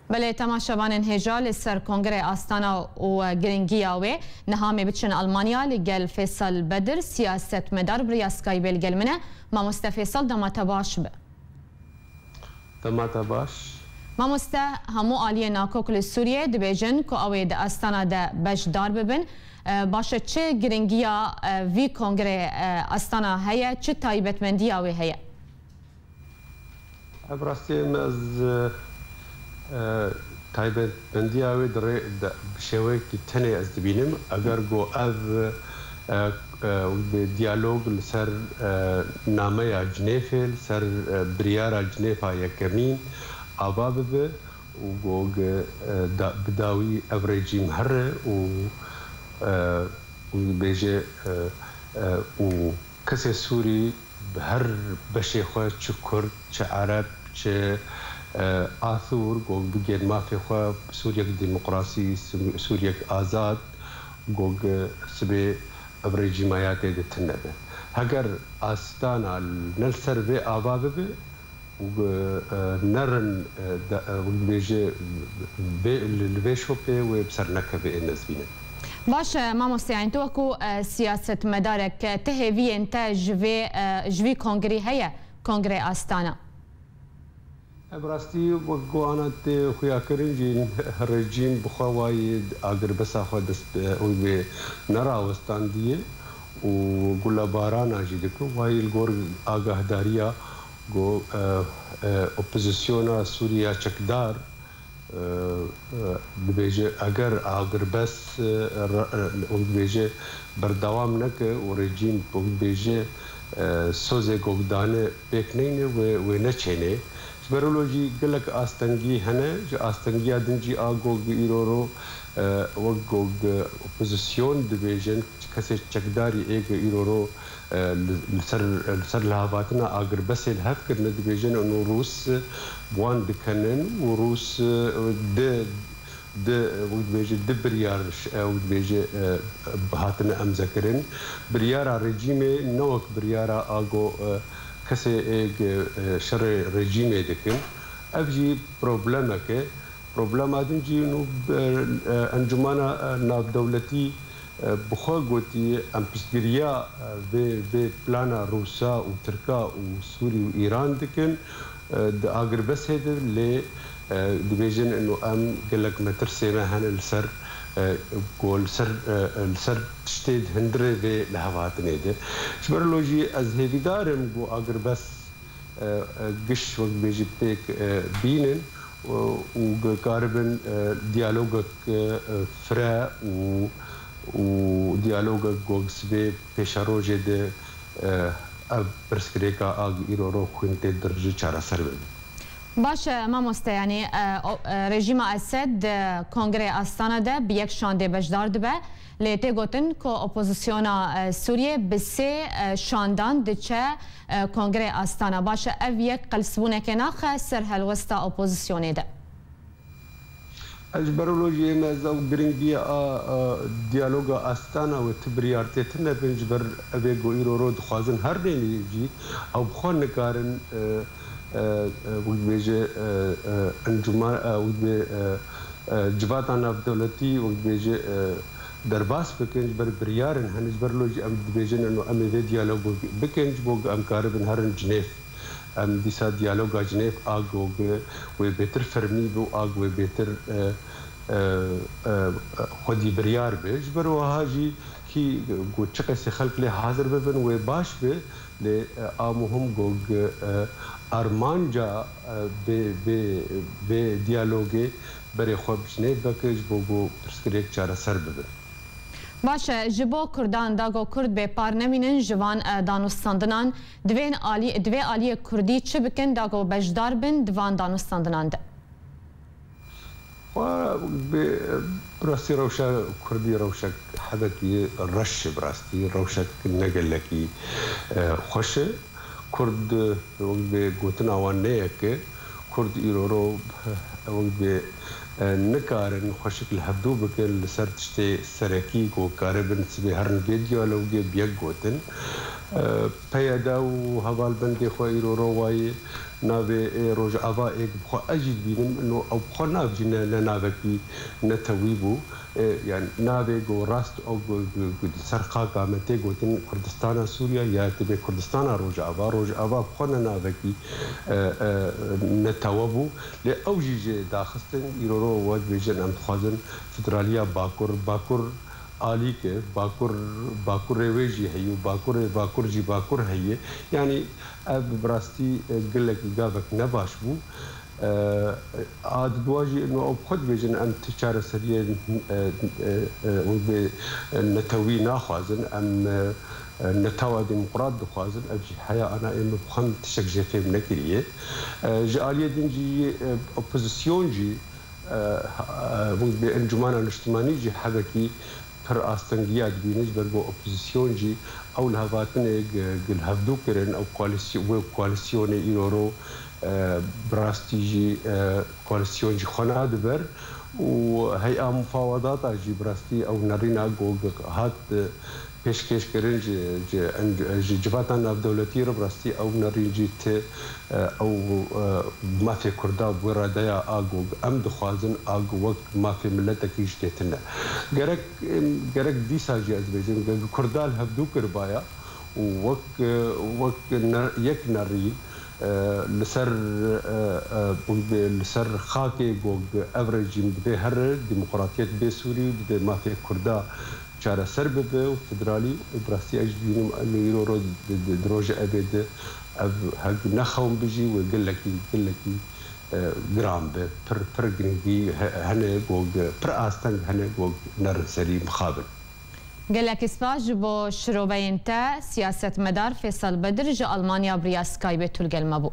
بله تماشاوان هجال سر کنگره آستانا و گرینگیاوی نهامی بچن آلمانیا لگل فیصل بدر سیاست مدار بریا سکای بیل گل منه ما مستفیصل دماتا باش به دماتا باش ما همو آلیه ناکوکل سوریه دبیجن که اوی ده آستانا ده بش دار ببن باشه چه گرینگیا وی کنگره آستانا هیا چه تایبت مندی اوی هیا براستی از تایبت بندی اوی در بشوی که تنه از دبینم اگر گو او دیالوگ سر نامه جنیف سر بریار جنیف یکمین آبا ببه و گو بداوی او رژیم هره و بیجه و کسی سوری هر بشی خود چه کرد چه عرب چه آثور گوگ بگید مافی خواه سوریک دموکراسی سوریک آزاد گوگ سبی اب رژیمایات ده تنبه اگر آستانا نلسر به آبا ببه و نرن بیجه لویشو به و بسر نکبه نزبینه باشه ما مستعین تو اكو سیاست مدارك تهوي انت جوي كونغري هيا كونغري آستانا براستی وقوانا تی خویا کرین جین رژیم بخواهی اگر بس آخواد اوی به نراوستان دیه و گل باران آجیده که وای الگور آگاه داریا گو اپوزیسیونا سوریا چکدار ببیجه اگر بس ببیجه بردوام نکه و رژیم ببیجه سوزه گوگدانه بکنینه و نچینه برولوژی گلک آستنگی هنه جو آستنگی آدنجی آگوگ ایرورو وگوگ اپوزیسیون دبیجن کسی چکداری ایک ایرورو لسر لحظاتنا آگر بس الهف کرنه دبیجن انو روس بوان دکنن و روس د بریار بیجه بهاتنا امزکرن بریار رژیم نوک بریار آگو کسی ایک شر رژیم دکن افجی پروبلمه که پروبلم آدم جی نو انجمن ناب دولتی بخوا گویی امپسگریا به پلان روسا و ترکا و سوری و ایران دکن د آگر بس هده لی دبیجن انو ام گلک متر سیمه هن السر گول سر تشتید هندره به لحظات نیده شبرلوجی از هیدارم گو اگر بس گش وقت بیجی پیک بینن و کاربن دیالوگ فرا و دیالوگ گوگس به پیشروجه ده برسکریکا آگ ایرو رو خونته درجه چاره سر ببین باشه ما مستعینی رژیم اسد کنگره آستانا ده بیک شانده بجدار دبه لیته گوتن که اپوزیسیونا سوریه بسه شاندان دچه کنگره آستانا باشه او یک قلسبونه که ناخه سر هلوستا اپوزیسیونه ده الجبرولوجي مازال برينجي ديالوج استانا وتبريارتي تنا بنجبر ابيغو ايرو دخوازن هر دين يجي او بخون نكارن وبيجي انجما جباتنا بدولتي وبيجي درباس بكنج بر بريارن هنجبرلوجي ام بيجن انه ام ديالوج بكنج بوغ ام كاربن هرن جنيف ام دیسا دیالوگا جنیف آگو و بهتر فرمی بو آگو و بهتر خودی بریار بیش برو هاجی کی گو چقدر خلق له حاضر ببن و باش به ل آمهم گوگ آرمان جا به دیالوگی بری خوب جنیف بکش بو ترسکریک چاره سر ببن باشه جبو کردان داگو کرد به پار نمینن جوان دانوستاندنان دوی آلی کردی چه بکن داگو بجدار بن دوان دانوستاندنان ده براستی روشک کردی روشک حدکی رش براستی روشک نگلکی خوشه کرد به گوتن آوان نیه که کرد ایرو رو به نکارن خوشکل هفدو بکن لسر تشتی سرکی کو کاربن سبی هرن ویدیو لوگی بیگ گوتن پیاده و هوالبند خوی روای ناوی روز آوا یک بخو اجید بینم انه او بخو ناو جن لناوکی نتویبو يعني ناوی گو راست او سرقا قامته گوتن کردستان سوریا یا تبع کردستان روز آوا بخو ناوکی نتوابو لأوجي داخستن يرورو واد بيجن ام خوازن فدراليا باكور عالی که باکور رویجی هیو باکور هیه یعنی اب براستی گله کی گاوک نباش بو عاد دواجی انه او خود بیجن ام تجاره سریه و به نتوی ناخوازن ام نتاوى ديمقراط دخوازن أبجي حياة أنا إما بخم تشك جفيم نكريه جالية دينجي أوبوزيسيون جي بأنجمان الاجتماعي جي حبكي پر آستنگیات بینش برگو اپوزیسیون جی او لهواتن گل هفدو کرن او کواليسيون ایرورو براستی جی کواليسيون جی خنا دبر و هيئة مفاوضات جی براستی او نرینا گو هات پیشکش کردن جی جواتان ناف دولتی رو براستی او نرین جیت او مافی کردا برادایا آگو ام دخوازن آگو وقت مافی ملت کیش دیتنه گرک دیسا جی از بیجن کردال هفدو کربایا و وقت یک نری لسر خاکی گوگ افريجيم به هر ديمقراطيات به سوري به مافي كردا چاره سر به و فدرالی براستی اجبینم انو دروج ابد هل نخوم بجي وقلكي جرام به پر گنگی هنه گوگ پر آستنگ هنه گوگ نر سری مخابل قال لك اسباج بو شروبين تا سياسة مدار فيصل بدر جا ألمانيا بريا سكايبت القلمبو